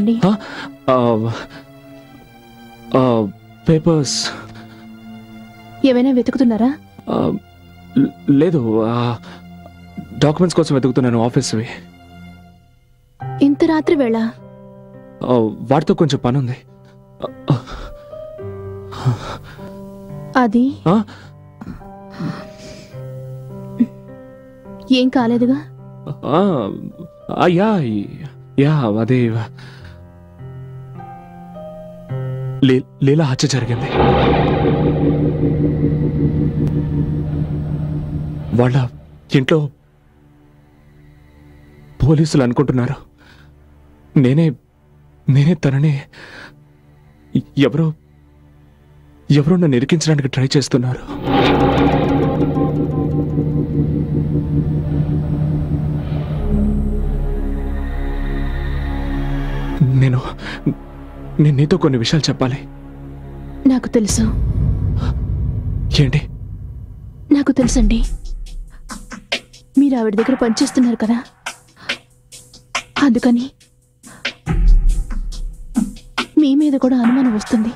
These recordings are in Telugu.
కావాలండి? పేపర్స్ ఏమైనా వెతుకుతున్నారా? లేదు, డాక్యుమెంట్స్ కోసం వెతుకుతున్నాను, ఆఫీస్వి. ఇంత రాత్రి వేళ? వాటితో కొంచెం పని ఉంది. అది ఏం కాలేదుగా? అదే లీలా హత్య జరిగింది. వాళ్ళ ఇంట్లో పోలీసులు అనుకుంటున్నారు నేనే తనని ఎవరో నన్ను ఇరికించడానికి ట్రై చేస్తున్నారు. నేను నీతో కొన్ని విషయాలు చెప్పాలి. నాకు తెలుసు. ఏంటి? నాకు తెలుసండి. మీరు ఆవిడ దగ్గర పనిచేస్తున్నారు కదా, అందుకని మీ మీద కూడా అనుమానం వస్తుంది.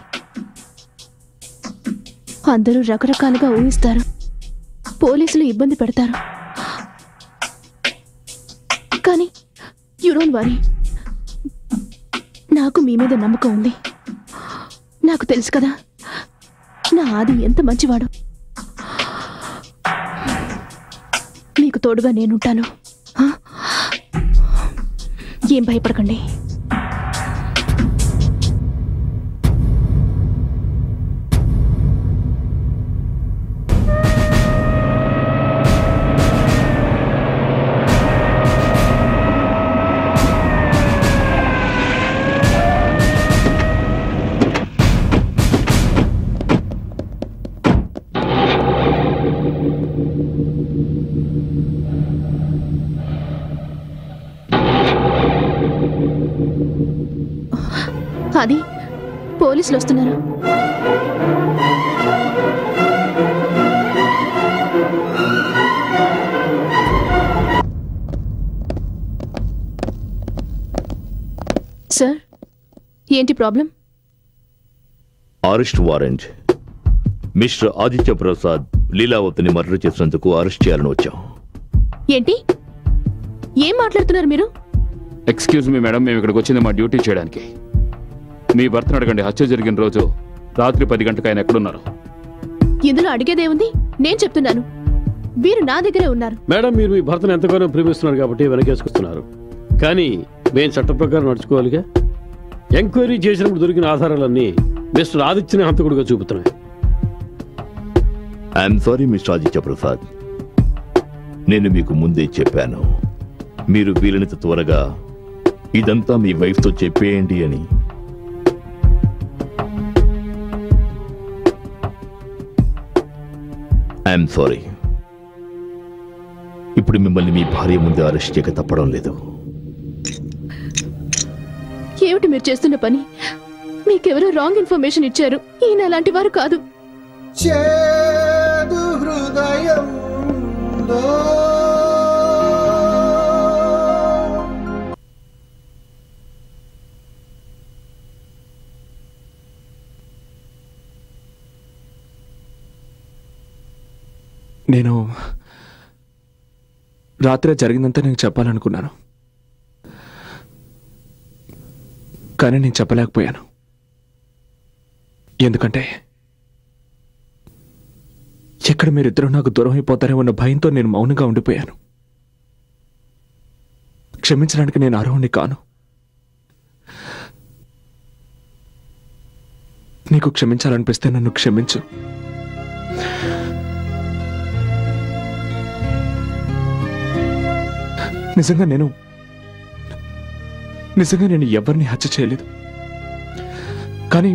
అందరూ రకరకాలుగా ఊహిస్తారు, పోలీసులు ఇబ్బంది పెడతారు. కానీ యు డోంట్ వరీ, నాకు మీ మీద నమ్మకం ఉంది. నాకు తెలుసు కదా నా ఆది ఎంత మంచివాడు. మీకు తోడుగా నేనుంటాను. ఏం భయపడకండి. అది పోలీసులు వస్తున్నారు. సార్, ఏంటి problem? Arrest warrant. Mister Aditya Prasad లీలావతిని మర్డర్ చేసినందుకు అరెస్ట్ చేయాలని వచ్చాం. ఏంటి? ఏం మాట్లాడుతున్నారు మీరు? ఎక్స్క్యూజ్ మీ మేడం, మేము ఇక్కడికి వచ్చింది మా డ్యూటీ చేయడానికి. మీ భర్తను అడగండి, హత్య జరిగిన రోజు రాత్రి 10 గంటలకు ఆయన ఎక్కడున్నారు? ఇందులో అడిగేదేముంది? నేను చెప్తున్నాను, వీరు నా దగ్గరే ఉన్నారు. మేడం, మీరు మీ భర్తను ఎంతగానో ప్రేమిస్తున్నారు కాబట్టి వెనకేసుకొస్తున్నారు. కానీ మేము చట్ట ప్రకారం నడుచుకోవాలిగా. ఎంక్వైరీ చేసినప్పుడు దొరికిన ఆధారాలన్నీ మిస్టర్ ఆదిత్యని హంతకుడిగా చూపుతున్నాయి. I'm sorry mister Aditya Prasad, నేను మీకు ముందే చెప్పాను, మీరు వీలైనంత త్వరగా ఇదంతా మీ వైఫ్తో చెప్పేయండి అని. I'm sorry. ఇప్పుడు మిమ్మల్ని మీ భార్య ముందే అరెస్ట్ చేయక తప్పడం లేదు. ఏమిటి మీరు చేస్తున్న పని? మీకెవరో రాంగ్ ఇన్ఫర్మేషన్ ఇచ్చారు. ఈయన అలాంటి వారు కాదు. నేను రాత్రి జరిగిందంతా నేను చెప్పాలనుకున్నాను, కానీ నేను చెప్పలేకపోయాను. ఎందుకంటే ఎక్కడ మీరిద్దరూ నాకు దూరం అయిపోతారే ఉన్న భయంతో నేను మౌనంగా ఉండిపోయాను. క్షమించడానికి నేను అర్హుణ్ణి కాను. నీకు క్షమించాలనిపిస్తే నన్ను క్షమించు. నిజంగా నేను ఎవరిని హత్య చేయలేదు. కానీ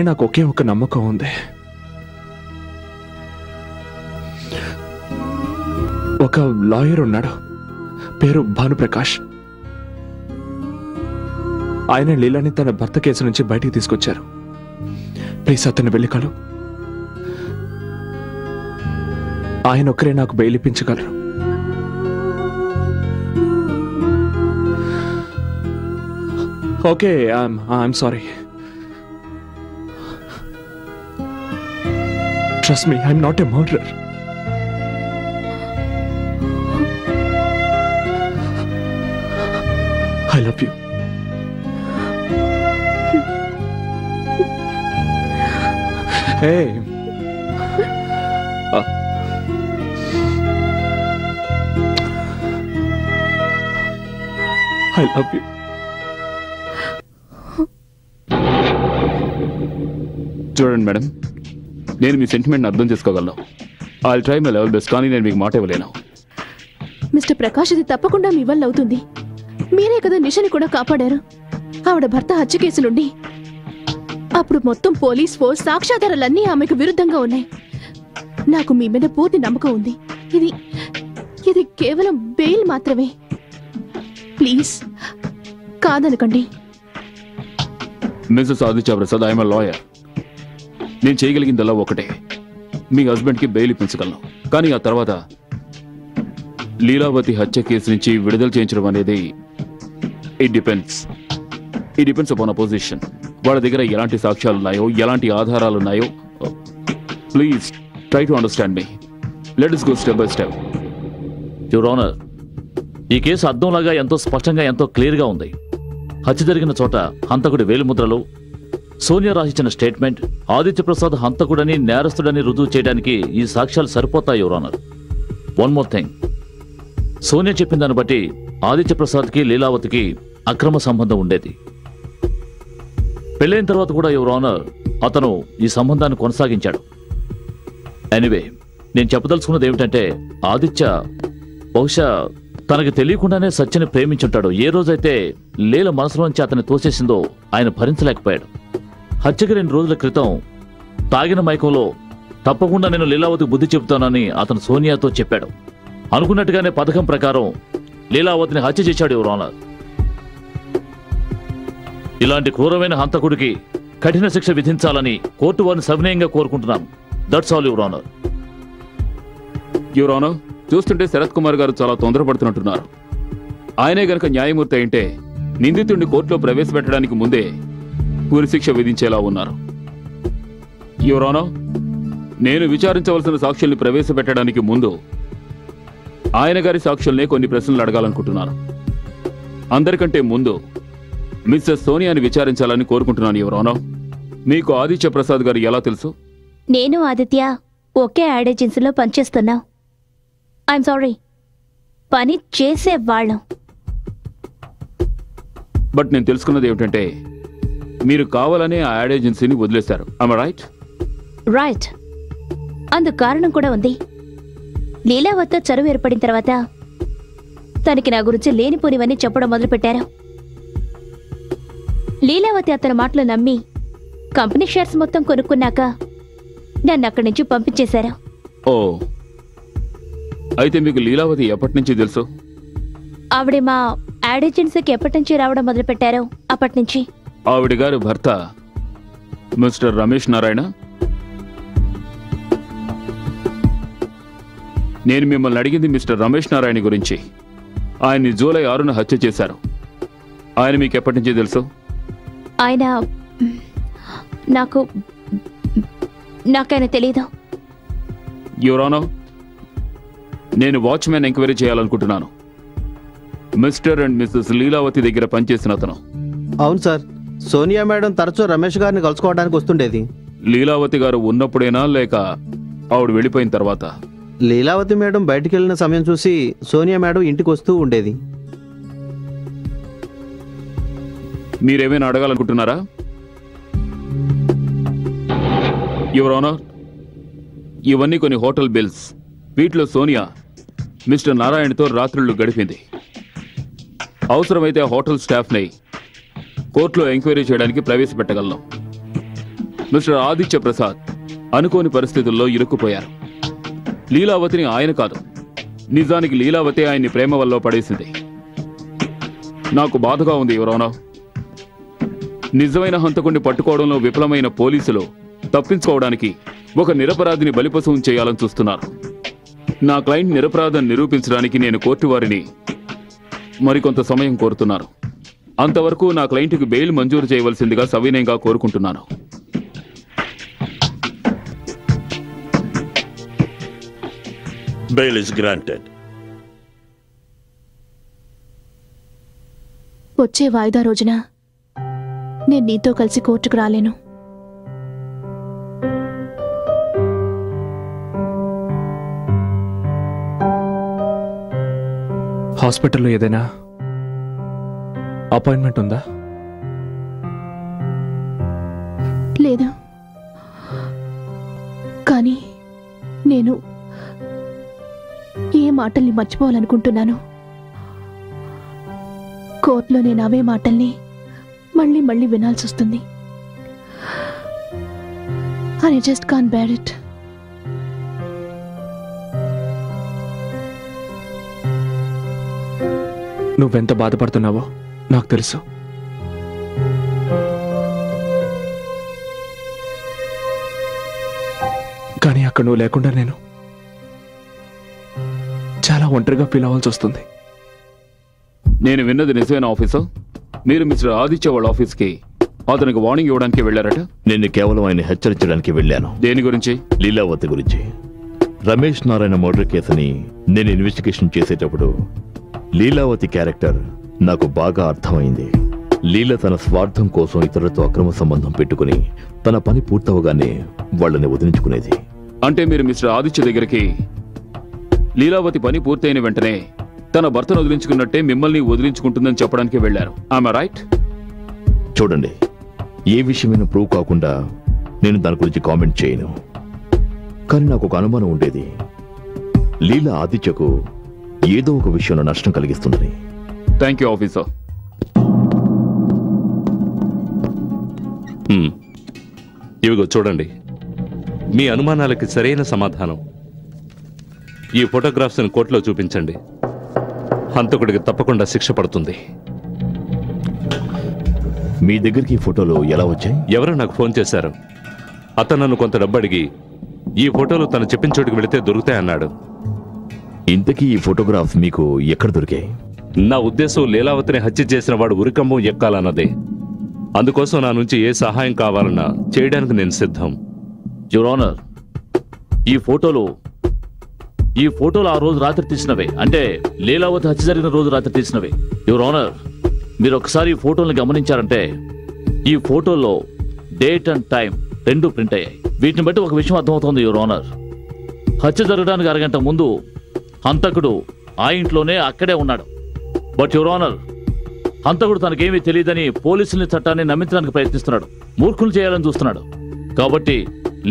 నాకు ఒకే ఒక నమ్మకం ఉంది. ఒక లాయర్ ఉన్నాడు, పేరు భానుప్రకాష్. ఆయన లీలాని తన భర్త కేసు నుంచి బయటికి తీసుకొచ్చారు. ప్లీజ్ అతన్ని వెళ్ళి కలు. ఆయన ఒక్కరే నాకు బెయిల్ ఇప్పించగలరు. Okay, I'm sorry. Trust me, I'm not a murderer. I love you. Hey. I love you. చూడండి మేడం, నేను మీ సెంటిమెంట్ని అర్థం చేసుకోగలను. I'll try my level best, కానీ నేను మీకు మాట ఇవ్వలేను. మిస్టర్ ప్రకాష్, ఇది తప్పకుండా మీ వల్ల అవుతుంది. మీరే కదా నిషని కూడా కాపాడారు. ఆవిడ భర్త హత్య కేసు నుండి. అప్పుడు మొత్తం పోలీస్ ఫోర్స్, సాక్ష్యాధారాలన్నీ ఆమెకు విరుద్ధంగా ఉన్నాయి. నాకు మీ మీద పూర్తి నమ్మకం ఉంది. ఇది కేవలం బెయిల్ మాత్రమే. ప్లీజ్ కాదనకండి. Mrs Aditya Prasad, I'm lawyer. నేను చేయగలిగిందల్లా ఒకటే, మీ హస్బెండ్కి బెయిల్ ఇప్పించగలను. కానీ ఆ తర్వాత లీలావతి హత్య కేసు నుంచి విడుదల చేయించడం అనేది ఇట్ డిపెండ్స్ అపాన్ అపోజిషన్. వాళ్ళ దగ్గర ఎలాంటి సాక్ష్యాలు ఉన్నాయో, ఎలాంటి ఆధారాలు ఉన్నాయో. Please try to understand me. Let us go step by step. Your honour, ఈ కేసు అద్దంలాగా ఎంతో స్పష్టంగా, ఎంతో క్లియర్గా ఉంది. హత్య జరిగిన చోట హంతకుడి వేలిముద్రలు, సోనియా రాసిచ్చిన స్టేట్మెంట్, ఆదిత్య ప్రసాద్ హంతకుడని, నేరస్తుడని రుజువు చేయడానికి ఈ సాక్ష్యాలు సరిపోతాయి your honour. One more thing, Sonia చెప్పిన దాన్ని బట్టి ఆదిత్య ప్రసాద్కి లీలావతికి అక్రమ సంబంధం ఉండేది. పెళ్ళైన తర్వాత కూడా యువర్ ఆనర్ అతను ఈ సంబంధాన్ని కొనసాగించాడు. ఎనీవే, నేను చెప్పదలుచుకున్నది ఏమిటంటే, ఆదిత్య బహుశా తనకి తెలియకుండానే సత్యని ప్రేమించుంటాడు. ఏ రోజైతే లీల మనసులోంచి అతన్ని తోసేసిందో ఆయన భరించలేకపోయాడు. హత్యకి 2 రోజుల క్రితం తాగిన మైకంలో తప్పకుండా నేను లీలావతికి బుద్ధి చెబుతానని అతను సోనియాతో చెప్పాడు. అనుకున్నట్టుగానే పథకం ప్రకారం లీలావతిని హత్య చేశాడు యువర్ ఆనర్. ఇలాంటి క్రూరమైన హంతకుడికి కఠిన శిక్ష విధించాలని కోర్టు వారిని సవినయంగా కోరుకుంటున్నాను. That's all your honour. Your honour, చూస్తుంటే శరత్ కుమార్ గారు చాలా తొందరపడుతున్నట్టున్నారు. ఆయనే గనక న్యాయమూర్తి అయితే నిందితుడిని కోర్టులో ప్రవేశపెట్టడానికి ముందే ఉరిశిక్ష విధించేలా ఉన్నారు. యువర్ ఆనర్, నేను విచారించవలసిన సాక్షుల్ని ప్రవేశపెట్టడానికి ముందు ఆయన గారి సాక్షుల్నే కొన్ని ప్రశ్నలు అడగాలనుకుంటున్నాను. అందరికంటే ముందు మిస్సెస్ సోనియాని విచారించాలని కోరుకుంటున్నాను యువర్ ఆనర్. మీకు ఆదిత్య ప్రసాద్ గారు ఎలా తెలుసు? నేను ఆదిత్య ఒకే యాడ్ ఏజెన్సీలో పనిచేస్తున్నాం. ఐఎమ్ సారీ, పని చేసేవాళ్ళం. బట్ నేను తెలుసుకున్నది ఏమిటంటే, మీరు కావాలనే ఆ యాడ్ ఏజెన్సీని వదిలేశారు. am I right? రైట్. అందుకు కారణం కూడా ఉంది. లీలావతితో చనువు ఏర్పడిన తర్వాత తనకి నా గురించి లేనిపోనివన్నీ చెప్పడం మొదలుపెట్టారు. లీలావతి అతని మాటలు నమ్మి కంపెనీ షేర్స్ మొత్తం కొనుక్కున్నాక నన్ను అక్కడి నుంచి పంపించేశారు. ఓ, అయితే మీకు లీలావతి ఎప్పటి నుంచి తెలుసు? ఆవిడ మా యాడ్ ఏజెన్సీకి ఎప్పటి నుంచి రావడం మొదలుపెట్టారో అప్పటి నుంచి. ఆవిడ గారి భర్త మిస్టర్ రమేష్ నారాయణ. నేను మిమ్మల్ని అడిగింది మిస్టర్ రమేష్ నారాయణ గురించి. ఆయన్ని జూలై 6న హత్య చేశారు. ఆయన మీకు ఎప్పటి నుంచి తెలుసు? ఆయన నాకైనా తెలీదు. యువర్ ఆనర్, నేను వాచ్మెన్ ఎంక్వైరీ చేయాలనుకుంటున్నాను. మిస్టర్ అండ్ మిస్సెస్ లీలావతి దగ్గర పనిచేసిన అతను. అవును సార్, సోనియా మేడం తరచూ రమేష్ గారిని కలుసుకోవడానికి వస్తుండేది. లీలావతి గారు ఉన్నప్పుడేనా లేక ఆవిడ వెళ్ళిపోయిన తర్వాత? లీలావతి మేడం బయటికి వెళ్ళిన సమయం చూసి సోనియా మేడం ఇంటికి వస్తూ ఉండేది. మీరేమైనా అడగాలనుకుంటున్నారా? యువర్ ఆనర్, ఇవన్నీ కొన్ని హోటల్ బిల్స్. వీటిలో సోనియా మిస్టర్ నారాయణతో రాత్రుళ్ళు గడిపింది. అవసరమైతే ఆ హోటల్ స్టాఫ్ని కోర్టులో ఎంక్వైరీ చేయడానికి ప్రవేశపెట్టగలను. మిస్టర్ ఆదిత్య ప్రసాద్ అనుకోని పరిస్థితుల్లో ఇరుక్కుపోయారు. లీలావతిని ఆయన కాదు, నిజానికి లీలావతి ఆయన్ని ప్రేమ వల్ల పడేసింది. నాకు బాధగా ఉంది యువర్ ఆనర్. నిజమైన హంతకుడిని పట్టుకోవడంలో విఫలమైన పోలీసులు తప్పించుకోవడానికి ఒక నిరపరాధిని బలిపశువుని చేయాలని చూస్తున్నారు. నా క్లయింట్ నిరపరాధం నిరూపించడానికి నేను కోర్టు వారిని మరికొంత సమయం కోరుతున్నాను. అంతవరకు నా క్లయింట్కి బెయిల్ మంజూరు చేయవలసిందిగా సవినయంగా కోరుకుంటున్నాను. Bail is granted. వచ్చే వాయిదా రోజున నేను నీతో కలిసి కోర్టుకు రాలేను. హాస్పిటల్లో ఏదైనా అపాయింట్మెంట్ ఉందా? లేదు, కానీ నేను ఏ మాటల్ని మర్చిపోవాలనుకుంటున్నాను. కోర్టులో నేను అవే మాటల్ని మళ్ళీ మళ్ళీ వినాల్సి వస్తుంది. I just can't bear it. నువ్వెంత బాధపడుతున్నావో నాకు తెలుసు. కానీ అక్కడ నువ్వు లేకుండా నేను చాలా ఒంటరిగా ఫీల్ అవ్వాల్సి వస్తుంది. నేను విన్నది నిజమైన ఆఫీసర్? మీరు మిస్టర్ ఆదిత్య వాళ్ళ ఆఫీస్కి అతనికి వార్నింగ్ ఇవ్వడానికి వెళ్ళారట? నేను కేవలం ఆయన హెచ్చరించడానికి వెళ్ళాను. దేని గురించి? లీలావతి గురించి. రమేష్ నారాయణ మర్డర్ కేసుని నేను ఇన్వెస్టిగేషన్ చేసేటప్పుడు లీలావతి క్యారెక్టర్ నాకు బాగా అర్థమైంది. లీల తన స్వార్థం కోసం ఇతరులతో అక్రమ సంబంధం పెట్టుకుని తన పని పూర్తవగానే వాళ్ళని వదిలించుకునేది. అంటే మీరు మిస్టర్ ఆదిత్య దగ్గరికి లీలావతి పని పూర్తయిన వెంటనే తన భర్తను వదిలించుకున్నట్టే మిమ్మల్ని వదిలించుకుంటుందని చెప్పడానికి వెళ్ళారు. ఆమె రైట్? చూడండి, ఏ విషయమైనా ప్రూవ్ కాకుండా నేను దాని గురించి కామెంట్ చేయను. కానీ నాకు ఒక అనుమానం ఉండేది, లీలా ఆదిత్యకు ఏదో ఒక విషయంలో నష్టం కలిగిస్తుందని. Thank you officer. ఇవిగో చూడండి, మీ అనుమానాలకి సరైన సమాధానం. ఈ ఫోటోగ్రాఫ్స్ని కోర్టులో చూపించండి. హంతకుడికి తప్పకుండా శిక్ష పడుతుంది. మీ దగ్గరికి ఈ ఫోటోలు ఎలా వచ్చాయి? ఎవరో నాకు ఫోన్ చేశారు. అతను నన్ను కొంత డబ్బు అడిగి ఈ ఫోటోలు తను చెప్పిన చోటుకి వెళితే దొరుకుతాయన్నాడు. ఇంతకీ ఈ ఫోటోగ్రాఫ్స్ మీకు ఎక్కడ దొరికాయి? నా ఉద్దేశం లీలావతిని హత్య చేసిన వాడు ఉరికంబం ఎక్కాలన్నదే. అందుకోసం నా నుంచి ఏ సహాయం కావాలన్నా చేయడానికి నేను సిద్ధం. యువర్ ఆనర్, ఈ ఫోటోలు ఆ రోజు రాత్రి తీసినవే. అంటే లీలావతి హత్య జరిగిన రోజు రాత్రి తీసినవే. యువర్ ఆనర్, మీరు ఒకసారి ఈ ఫోటోల్ని గమనించారంటే ఈ ఫోటోల్లో డేట్ అండ్ టైం రెండు ప్రింట్ అయ్యాయి. వీటిని బట్టి ఒక విషయం అర్థమవుతోంది యువర్ ఆనర్. హత్య జరగడానికి అరగంట ముందు హంతకుడు ఆ ఇంట్లోనే అక్కడే ఉన్నాడు. బట్ యువర్ ఆనర్, హంతకుడు తనకేమీ తెలియదని పోలీసుల్ని చట్టాన్ని నమ్మించడానికి ప్రయత్నిస్తున్నాడు. మూర్ఖులు చేయాలని చూస్తున్నాడు. కాబట్టి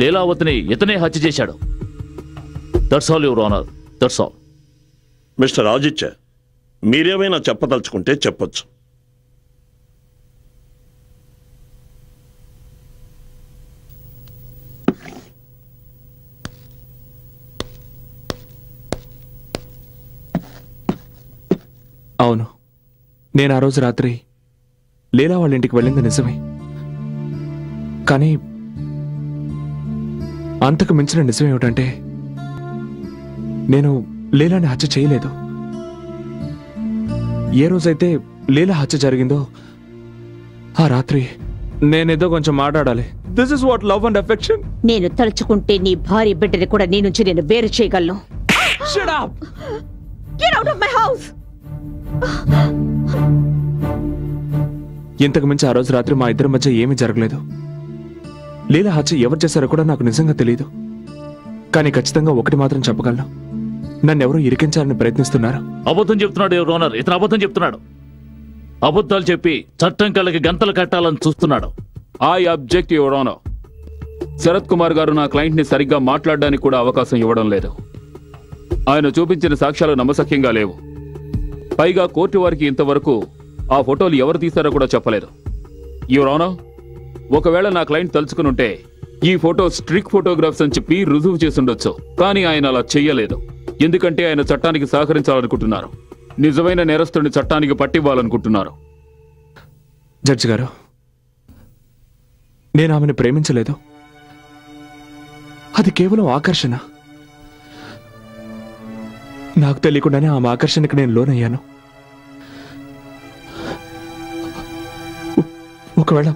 లీలావతిని ఇతనే హత్య చేశాడు. That's all your honour, that's all. Mister Aditya, మీరేమైనా చెప్పదలుచుకుంటే చెప్పొచ్చు. అవును, నేను ఆ రోజు రాత్రి లీలా వాళ్ళ ఇంటికి వెళ్ళింది నిజమే. కానీ అంతకు మించిన నిజం ఏమిటంటే నేను లీలాని హత్య చేయలేదు. ఏ రోజైతే లీలా హత్య జరిగిందో ఆ రాత్రి నేనేదో కొంచెం మాట్లాడాలి. This is what love and affection. నేను తలుచుకుంటే నీ భార్య బిడ్డని కూడా నీ నుంచి నేను వేరు చేయగలను. Shut up! Get out of my house! ఇంతకు మించి ఆ రోజు రాత్రి మా ఇద్దరి మధ్య ఏమీ జరగలేదు. లీలా హత్య ఎవరు చేశారో కూడా నాకు నిజంగా తెలియదు. కానీ ఖచ్చితంగా ఒకటి మాత్రం చెప్పగలను, నన్నెవరో ఇరికించాలని ప్రయత్నిస్తున్నారు. అబద్ధం చెప్తున్నాడు యువర్ ఆనర్, ఇతను అబద్ధం చెప్తున్నాడు. అబద్ధాలు చెప్పి చట్టం కళ్ళకి గంతలు కట్టాలని చూస్తున్నాడు. I object your honour. Sharath Kumar గారు నా క్లయింట్ని సరిగ్గా మాట్లాడడానికి కూడా అవకాశం ఇవ్వడం లేదు. ఆయన చూపించిన సాక్ష్యాలు నమ్మశక్యంగా లేవు. పైగా కోర్టు వారికి ఇంతవరకు ఆ ఫోటోలు ఎవరు తీశారో కూడా చెప్పలేదు. యువర్ ఆనర్, ఒకవేళ నా క్లయింట్ తలుచుకునుంటే ఈ ఫోటో స్ట్రిక్ ఫోటోగ్రాఫ్స్ అని చెప్పి రుజువు చేసుండొచ్చు. కానీ ఆయన అలా చెయ్యలేదు. ఎందుకంటే ఆయన చట్టానికి సహకరించాలనుకుంటున్నారు. నిజమైన నేరస్తుడిని చట్టానికి పట్టివ్వాలనుకుంటున్నారు. జడ్జి గారు, నేను ఆమెను ప్రేమించలేదు. అది కేవలం ఆకర్షణ. నాకు తెలియకుండానే ఆమె ఆకర్షణకి నేను లోనయ్యాను. ఒకవేళ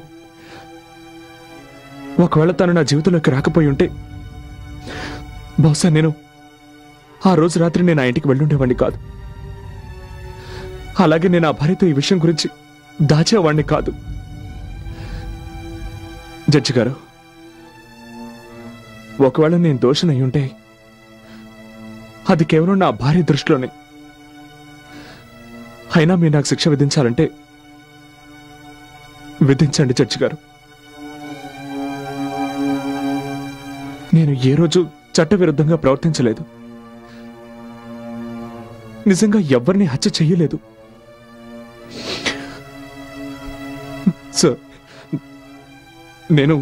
తను నా జీవితంలోకి రాకపోయి ఉంటే బహుశా నేను ఆ రోజు రాత్రి నేను ఆ ఇంటికి వెళ్ళుండేవాడిని కాదు. అలాగే నేను ఆ భార్యతో ఈ విషయం గురించి దాచేవాడిని కాదు. జడ్జి గారు, ఒకవేళ నేను దోషనై ఉంటే అది కేవలం నా భార్య దృష్టిలోనే. అయినా మీరు నాకు శిక్ష విధించాలంటే విధించండి జడ్జి గారు. నేను ఏ రోజు చట్టవిరుద్ధంగా ప్రవర్తించలేదు. నిజంగా ఎవరిని హత్య చెయ్యలేదు. సార్, నేను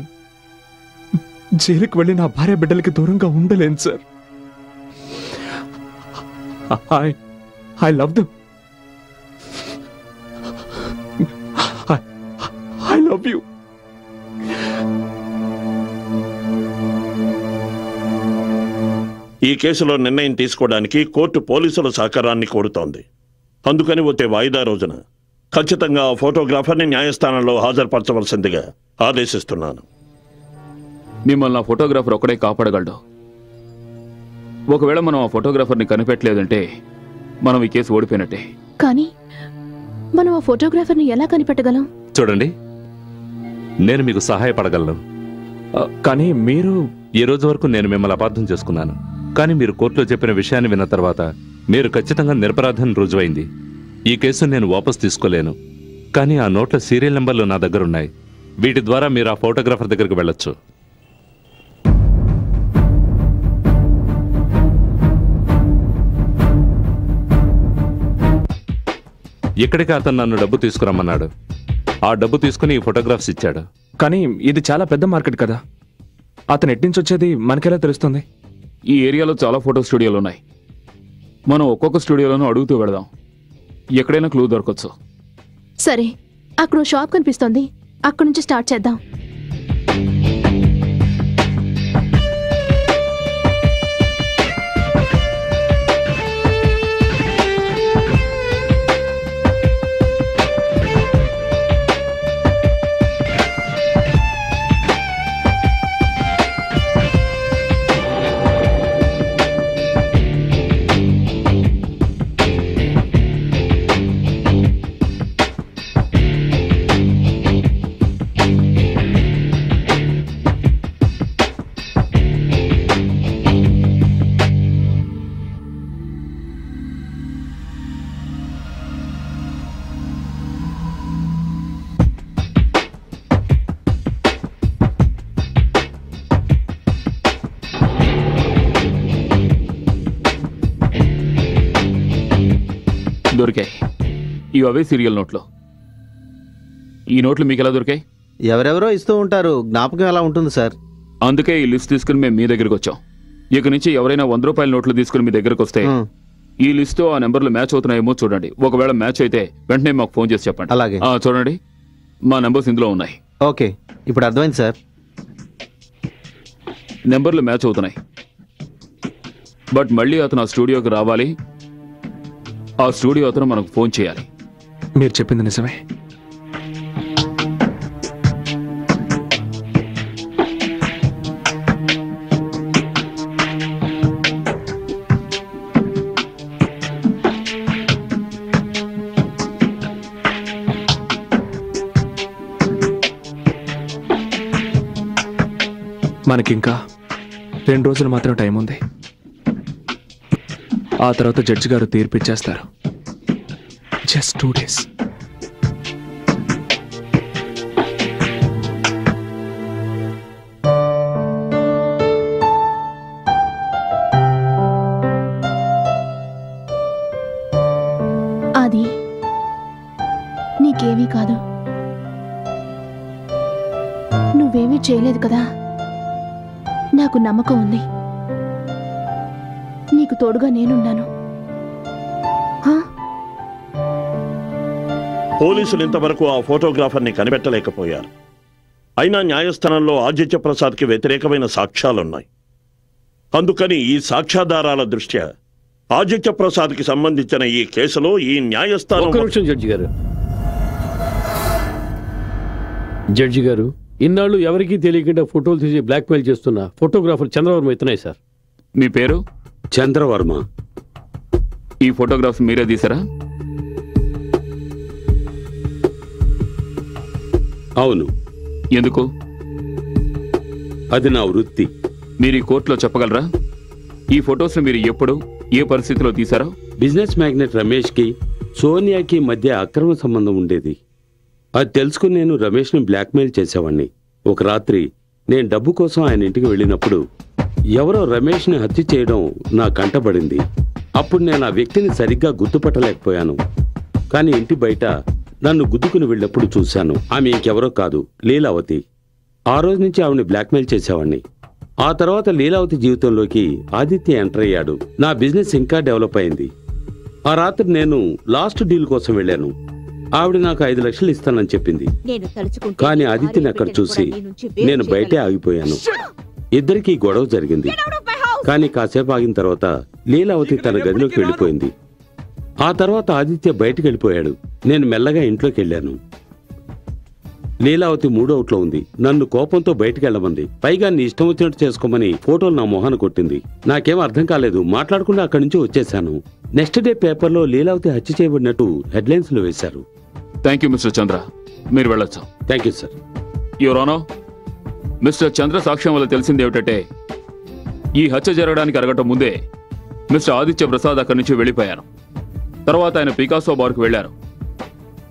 జైలుకి వెళ్ళి నా భార్య బిడ్డలకి దూరంగా ఉండలేను sir. I love them. I love you. ఈ కేసులో నిర్ణయం తీసుకోవడానికి కోర్టు పోలీసుల సహకారాన్ని కోరుతోంది. అందుకని వచ్చే వాయిదా రోజున ఖచ్చితంగా ఆ ఫోటోగ్రాఫర్ని న్యాయస్థానంలో హాజరుపరచవలసిందిగా ఆదేశిస్తున్నాను. మిమ్మల్ని ఆ ఫోటోగ్రాఫర్ ఒక్కడే కాపాడగలడు. ఒకవేళ మనం ఆ ఫోటోగ్రాఫర్ని కనిపెట్టలేదంటే మనం ఈ కేసు ఓడిపోయినట్టే. కానీ మనం ఆ ఫోటోగ్రాఫర్ని ఎలా కనిపెట్టగలం? చూడండి, నేను మీకు సహాయపడగలను. కానీ మీరు ఈ రోజు వరకు నేను మిమ్మల్ని అపార్థం చేసుకున్నాను. కానీ మీరు కోర్టులో చెప్పిన విషయాన్ని విన్న తర్వాత మీరు ఖచ్చితంగా నిరపరాధం రుజువైంది. ఈ కేసు నేను వాపస్ తీసుకోలేను. కానీ ఆ నోట్ల సీరియల్ నెంబర్లు నా దగ్గర ఉన్నాయి. వీటి ద్వారా మీరు ఆ ఫోటోగ్రాఫర్ దగ్గరికి వెళ్ళొచ్చు. ఇక్కడికి అతను నన్ను డబ్బు తీసుకురమ్మన్నాడు. ఆ డబ్బు తీసుకుని ఈ ఫోటోగ్రాఫ్స్ ఇచ్చాడు. కానీ ఇది చాలా పెద్ద మార్కెట్ కదా. అతను ఎట్నుంచి వచ్చేది మనకెలా తెలుస్తుంది? ఈ ఏరియాలో చాలా ఫోటో స్టూడియోలు ఉన్నాయి. మనం ఒక్కొక్క స్టూడియోలోనూ అడుగుతూ వెళదాం. ఎక్కడైనా క్లూ దొరకచ్చు. సరే, అక్కడ షాప్ కనిపిస్తోంది, అక్కడ నుంచి స్టార్ట్ చేద్దాం. దొరికాయి. ఇవి అవే సీరియల్ నోట్లు. ఈ నోట్లు మీకు ఎలా దొరికాయి? ఎవరెవరో ఇస్తూ ఉంటారు, జ్ఞాపకం ఎలా ఉంటుంది సార్? అందుకే ఈ లిస్ట్ తీసుకుని మేము మీ దగ్గరికి వచ్చాం. ఇక నుంచి ఎవరైనా 100 రూపాయల నోట్లు తీసుకుని మీ దగ్గరకు వస్తే ఈ లిస్టు ఆ నెంబర్లు మ్యాచ్ అవుతున్నాయేమో చూడండి. ఒకవేళ మ్యాచ్ అయితే వెంటనే మాకు ఫోన్ చేసి చెప్పండి. అలాగే. చూడండి, మా నెంబర్స్ ఇందులో ఉన్నాయి. ఓకే, ఇప్పుడు అర్థమైంది సార్. నెంబర్లు మ్యాచ్ అవుతున్నాయి. బట్ మళ్ళీ అతను ఆ స్టూడియోకి రావాలి. ఆ స్టూడియో అతను మనకు ఫోన్ చేయాలి. మీరు చెప్పింది నిజమే. మనకింకా 2 రోజులు మాత్రం టైం ఉంది. ఆ తర్వాత జడ్జి గారు తీర్పిచ్చేస్తారు. Just 2 days. అది నీకేమీ కాదు. నువ్వేమీ చేయలేదు కదా. నాకు నమ్మకం ఉంది. నీకు తోడుగా నేనున్నాను. పోలీసులు ఇంతవరకు ఆ ఫోటోగ్రాఫర్ని కనిపెట్టలేకపోయారు. అయినా న్యాయస్థానంలో ఆదిత్య ప్రసాద్కి వ్యతిరేకమైన సాక్ష్యాలున్నాయి. అందుకని ఈ సాక్ష్యాధారాల దృష్ట్యా ఆదిత్య ప్రసాద్కి సంబంధించిన ఈ కేసులో ఈ న్యాయస్థానం... ఒక్క నిమిషం జడ్జి గారు ఇన్నాళ్ళు ఎవరికీ తెలియకుండా ఫోటోలు తీసి బ్లాక్మెయిల్ చేస్తున్న ఫోటోగ్రాఫర్ చంద్రవర్మ ఇతనే సార్. మీ పేరు? చంద్రవర్మ. ఈ ఫోటోగ్రాఫ్స్ మీరే తీసారా? అవును. ఎందుకు? అది నా వృత్తి. మీరు ఈ కోర్టులో చెప్పగలరా ఈ ఫొటోస్ మీరు ఎప్పుడు ఏ పరిస్థితిలో తీశారో? బిజినెస్ మ్యాగ్నెట్ రమేష్కి సోనియాకి మధ్య అక్రమ సంబంధం ఉండేది. అది తెలుసుకుని నేను రమేష్ని బ్లాక్మెయిల్ చేసేవాడిని. ఒక రాత్రి నేను డబ్బు కోసం ఆయన ఇంటికి వెళ్ళినప్పుడు ఎవరో రమేష్ని హత్య చేయడం నా కంటపడింది. అప్పుడు నేను ఆ వ్యక్తిని సరిగ్గా గుర్తుపట్టలేకపోయాను. కానీ ఇంటి బయట నన్ను గుద్దుకుని వెళ్ళినప్పుడు చూశాను. ఆమె ఇంకెవరో కాదు, లీలావతి. ఆ రోజు నుంచి ఆవిడని బ్లాక్మెయిల్ చేసేవాడిని. ఆ తర్వాత లీలావతి జీవితంలోకి ఆదిత్య ఎంటర్ అయ్యాడు. నా బిజినెస్ ఇంకా డెవలప్ అయింది. ఆ రాత్రి నేను లాస్ట్ డీల్ కోసం వెళ్ళాను. ఆవిడ నాకు 5 లక్షలు ఇస్తానని చెప్పింది. కానీ ఆదిత్యని అక్కడ చూసి నేను బయటే ఆగిపోయాను. ఇద్దరికీ గొడవ జరిగింది. కానీ కాసేపు ఆగిన తర్వాత లీలావతి తన గదిలోకి వెళ్ళిపోయింది. ఆ తర్వాత ఆదిత్య బయటికి వెళ్ళిపోయాడు. నేను మెల్లగా ఇంట్లోకి వెళ్ళాను. లీలావతి మూడవుట్లో ఉంది. నన్ను కోపంతో బయటికి వెళ్ళమంది. పైగా నీ ఇష్టం వచ్చినట్టు చేసుకోమని ఫోటోలు నా మొహాన్ని కొట్టింది. నాకేం అర్థం కాలేదు. మాట్లాడకుండా అక్కడి నుంచి వచ్చేశాను. నెక్స్ట్ డే పేపర్లో లీలావతి హత్య చేయబడినట్టు హెడ్లైన్స్ లో వేశారు. థ్యాంక్ యూ మిస్టర్ చంద్ర, మీరు వెళ్ళొచ్చు. Thank you sir. Your honour, mister Chandra సాక్ష్యం వల్ల తెలిసింది ఏమిటంటే ఈ హత్య జరగడానికి అరగటం ముందే మిస్టర్ ఆదిత్య ప్రసాద్ అక్కడి నుంచి వెళ్ళిపోయారు. తర్వాత ఆయన పికాసో బార్కు వెళ్లారు.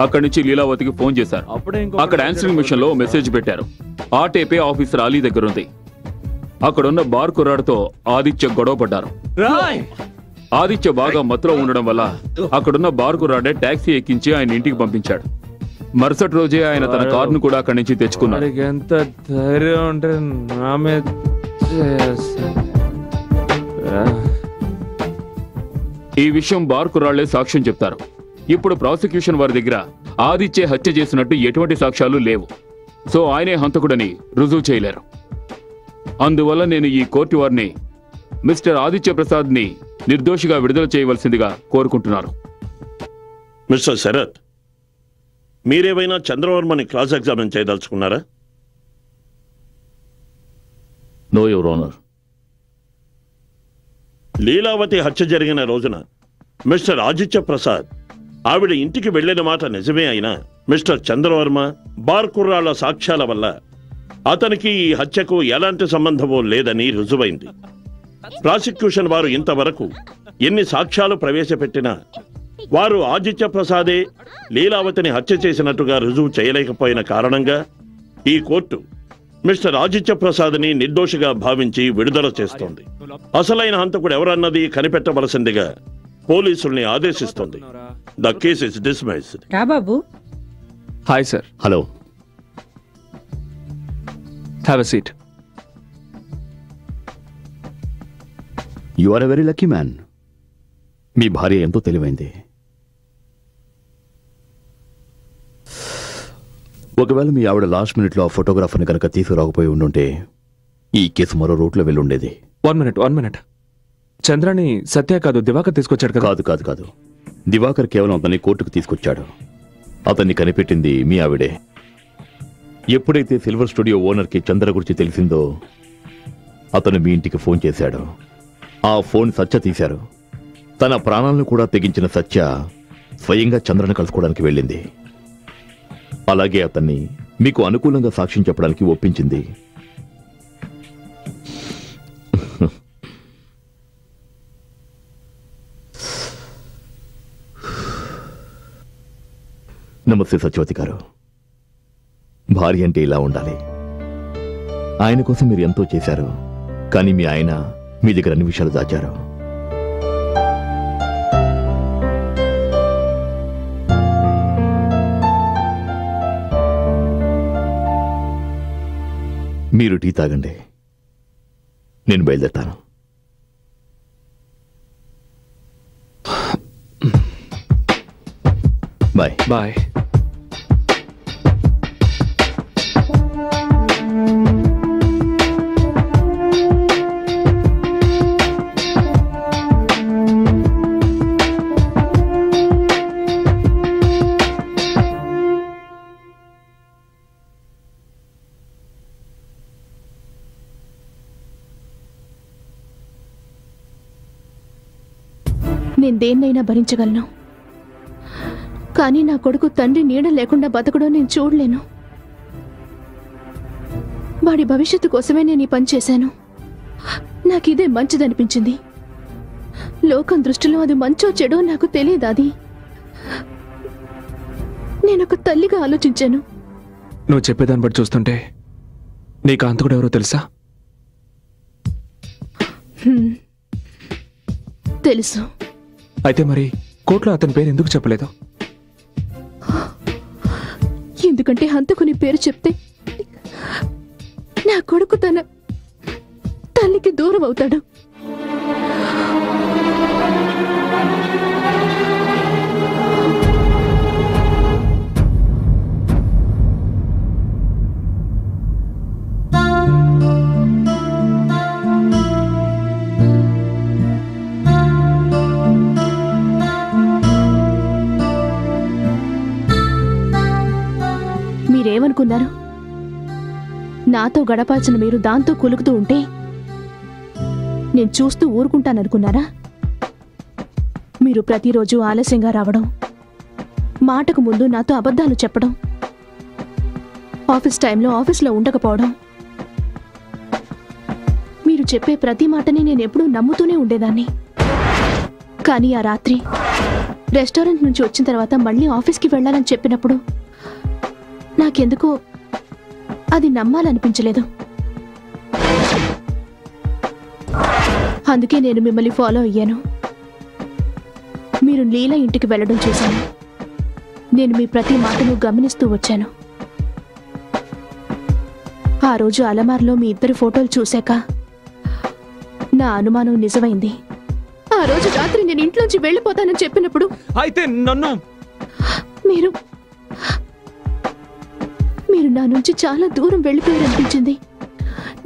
అక్కడి నుంచి లీలావతికి ఫోన్ చేశారు. అక్కడ ఆన్సరింగ్ మిషన్ లో మెసేజ్ పెట్టారు. ఆ టేపే ఆఫీసర్ అలీ దగ్గర ఉంది. అక్కడున్న బార్ కుర్రాడితో ఆదిత్య గొడవ పడ్డారు. ఆదిత్య బాగా మత్తులో ఉండడం వల్ల అక్కడున్న బార్ కుర్రాడే టాక్సీ ఎక్కించి ఆయన ఇంటికి పంపించాడు. మరుసటి రోజే ఆయన తన కారును కూడా అక్కడి నుంచి తెచ్చుకున్నాడు. ఎంత ధైర్యం ఉంటే నా మీద ఈ విషయం బార్ కుర్రాళ్లే సాక్ష్యం చెప్తారు. ఇప్పుడు ప్రాసిక్యూషన్ వారి దగ్గర ఆదిత్య హత్య చేసినట్టు ఎటువంటి సాక్ష్యాలు లేవు. సో ఆయనే హంతకుడని రుజువు చేయలేరు. అందువల్ల నేను ఈ కోర్టు వారిని మిస్టర్ ఆదిత్య ప్రసాద్ ని నిర్దోషిగా విడుదల చేయవలసిందిగా కోరుకుంటున్నారు. మిస్టర్ శరత్, మీరేమైనా చంద్రవర్మని క్రాస్ ఎగ్జామిన్ చేయదలుచుకున్నారా? No your honour. లీలావతి హత్య జరిగిన రోజున మిస్టర్ ఆదిత్య ప్రసాద్ ఆవిడ ఇంటికి వెళ్లిన మాట నిజమే అయినా మిస్టర్ చంద్రవర్మ బార్ కుర్రాళ్ల సాక్ష్యాల వల్ల అతనికి ఈ హత్యకు ఎలాంటి సంబంధమూ లేదని రుజువైంది. ప్రాసిక్యూషన్ వారు ఇంతవరకు ఎన్ని సాక్ష్యాలు ప్రవేశపెట్టినా వారు ఆదిత్య ప్రసాదే లీలావతిని హత్య చేసినట్టుగా రుజువు చేయలేకపోయిన కారణంగా ఈ కోర్టు మిస్టర్ ఆదిత్య ప్రసాద్ని నిర్దోషిగా భావించి విడుదల చేస్తోంది. అసలైన హంతకుడు ఎవరన్నది కనిపెట్టవలసిందిగా పోలీసుల్ని ఆదేశిస్తోంది. The case is dismissed. రాబాబు. Hi sir. Hello. Have a seat. You are a very lucky man. మీ భార్య ఎంతో తెలివైంది. ఒకవేళ మీ ఆవిడ లాస్ట్ మినిట్లో ఆ ఫోటోగ్రాఫర్ని కనుక తీసుకురాకపోయి ఉండుంటే ఈ కేసు మరో రూట్లో వెళ్ళుండేది. 1 మినిట్. చంద్రాని సత్య కాదు దివాకర్ తీసుకొచ్చాడు కదా? కాదు. దివాకర్ కేవలం అతన్ని కోర్టుకు తీసుకొచ్చాడు. అతన్ని కనిపెట్టింది మీ ఆవిడే. ఎప్పుడైతే సిల్వర్ స్టూడియో ఓనర్కి చంద్ర గురించి తెలిసిందో అతను మీ ఇంటికి ఫోన్ చేశాడు. ఆ ఫోన్ సత్య తీశారు. తన ప్రాణాలను కూడా తెగించిన సత్య స్వయంగా చంద్రను కలుసుకోవడానికి వెళ్ళింది. అలాగే అతన్ని మీకు అనుకూలంగా సాక్ష్యం చెప్పడానికి ఒప్పించింది. నమస్తే సత్యవతి గారు. భార్య అంటే ఇలా ఉండాలి. ఆయన కోసం మీరు ఎంతో చేశారు. కానీ మీ ఆయన మీ దగ్గర అన్ని విషయాలు దాచారు. మీరు టీ తాగండి, నేను బయలుదేరుతాను. బాయ్. బాయ్. నేను దేన్నైనా భరించగలను, కానీ నా కొడుకు తండ్రి నీడ లేకుండా బతకడం నేను చూడలేను. వాడి భవిష్యత్తు కోసమే నేను ఈ పని చేశాను. నాకిదే మంచిదనిపించింది. లోకం దృష్టిలో అది మంచో చెడో నాకు తెలియదాది. నేనొక తల్లిగా ఆలోచించాను. నువ్వు చెప్పేదాన్ని బట్టి చూస్తుంటే నీకు హంతకుడు ఎవరో తెలుసా? తెలుసు. అయితే మరి కోర్టులో అతని పేరు ఎందుకు చెప్పలేదు? ఎందుకంటే హంతకుని పేరు చెప్తే నా కొడుకు తన తల్లికి దూరం అవుతాడు. మీరేమనుకున్నారు? నాతో గడపాల్సిన మీరు దాంతో కులుకుతూ ఉంటే నేను చూస్తూ ఊరుకుంటాననుకున్నారా? మీరు ప్రతిరోజు ఆలస్యంగా రావడం, మాటకు ముందు నాతో అబద్ధాలు చెప్పడం, ఆఫీస్ టైంలో ఆఫీస్లో ఉండకపోవడం, మీరు చెప్పే ప్రతి మాటని నేను ఎప్పుడూ నమ్ముతూనే ఉండేదాన్ని. కానీ ఆ రాత్రి రెస్టారెంట్ నుంచి వచ్చిన తర్వాత మళ్ళీ ఆఫీస్కి వెళ్ళాలని చెప్పినప్పుడు నాకెందుకో అది నమ్మాలనిపించలేదు. అందుకే నేను మిమ్మల్ని ఫాలో అయ్యాను. మీరు లీలా ఇంటికి వెళ్ళడం చూశాను. నేను మీ ప్రతి మాటను గమనిస్తూ వచ్చాను. ఆ రోజు అలమార్లో మీ ఇద్దరి ఫోటోలు చూశాక నా అనుమానం నిజమైంది. ఆ రోజు రాత్రి నేను ఇంట్లోంచి వెళ్ళిపోతానని చెప్పినప్పుడు అయితే నన్ను మీరు నా నుంచి చాలా దూరం వెళ్ళిపోయారనిపించింది.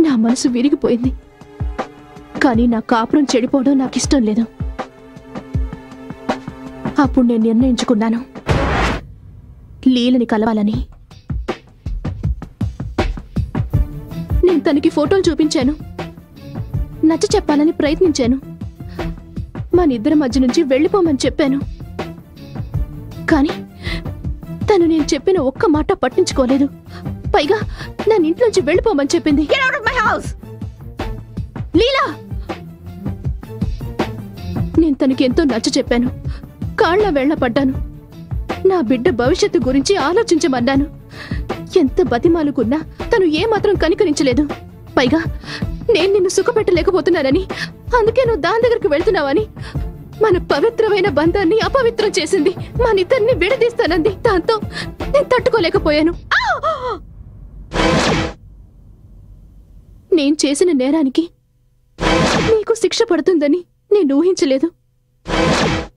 నా మనసు విరిగిపోయింది. కానీ నా కాపురం చెడిపోవడం నాకు ఇష్టం లేదు. అప్పుడు నేను నిర్ణయించుకున్నాను, లీలని కలవాలని. నేను తనకి ఫోటోలు చూపించాను, నచ్చ చెప్పాలని ప్రయత్నించాను, మన ఇద్దరి మధ్య నుంచి వెళ్ళిపోమని చెప్పాను. కానీ తను నేను చెప్పిన ఒక్క మాట పట్టించుకోలేదు. పైగా నన్ను ఇంట్లోంచి వెళ్ళిపోమని చెప్పింది. లీలా, నేను తనకి ఎంతో నచ్చ చెప్పాను, కాళ్ళ వేళ్ల పడ్డాను, నా బిడ్డ భవిష్యత్తు గురించి ఆలోచించమన్నాను. ఎంత బతిమాలుకున్నా తను ఏమాత్రం కనికరించలేదు. పైగా నేను నిన్ను సుఖపెట్టలేకపోతున్నానని, అందుకే నువ్వు దాని దగ్గరికి వెళ్తున్నావని, మన పవిత్రమైన బంధాన్ని అపవిత్రం చేసింది, మన ఇద్దరిని విడదీస్తానంది. దాంతో నేను తట్టుకోలేకపోయాను. నేను చేసిన నేరానికి నీకు శిక్ష పడుతుందని నేను ఊహించలేదు.